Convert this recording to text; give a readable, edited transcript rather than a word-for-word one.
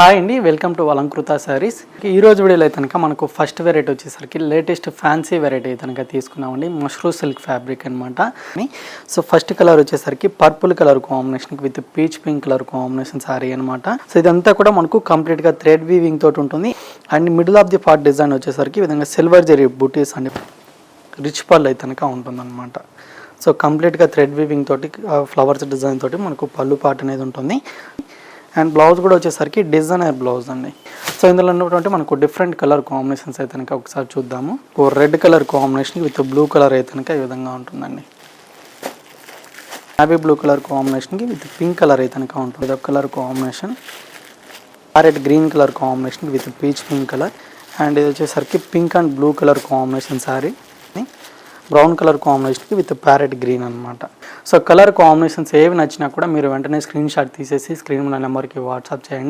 Hi అండి, welcome to Alankrita saris. ఈ రోజు వీడియోలో అయితే కనుక మనకు ఫస్ట్ వెరైటీ వచ్చేసరికి లేటెస్ట్ ఫ్యాన్సీ వెరైటీ అయితే కనుక తీసుకున్నామండి. మష్రూ సిల్క్ ఫ్యాబ్రిక్ అనమాట. సో ఫస్ట్ కలర్ వచ్చేసరికి purple colour combination with peach pink colour combination sari అనమాట. సో ఇదంతా కూడా మనకు కంప్లీట్గా థ్రెడ్ వీవింగ్ తోటి ఉంటుంది. And middle of the part design వచ్చేసరికి ఈ విధంగా silver zari butis and rich pallu అయితే కనుక ఉంటుందన్నమాట. సో కంప్లీట్గా థ్రెడ్ వీవింగ్ తోటి ఫ్లవర్స్ డిజైన్ తోటి మనకు పళ్ళు పార్ట్ అనేది ఉంటుంది. అండ్ బ్లౌజ్ కూడా వచ్చేసరికి డిజైనర్ బ్లౌజ్ అండి. సో ఇందులో ఉన్నటువంటి మనకు డిఫరెంట్ కలర్ కాంబినేషన్స్ అయితే కనుక ఒకసారి చూద్దాము. ఓ red colour combination with blue colour అయితే కనుక ఈ విధంగా ఉంటుందండి. నావీ బ్లూ కలర్ కాంబినేషన్కి విత్ పింక్ కలర్ అయితే కనుక ఉంటుంది. ఇదొక colour combination. Parrot green colour combination with peach pink colour. And ఇది వచ్చేసరికి pink and blue colour combination sari. Brown colour కాంబినేషన్కి విత్ ప్యారెట్ గ్రీన్ అనమాట. సో కలర్ కాంబినేషన్స్ ఏవి నచ్చినా కూడా మీరు వెంటనే స్క్రీన్ షాట్ తీసేసి స్క్రీన్ ఉన్న నెంబర్కి వాట్సాప్ చేయండి.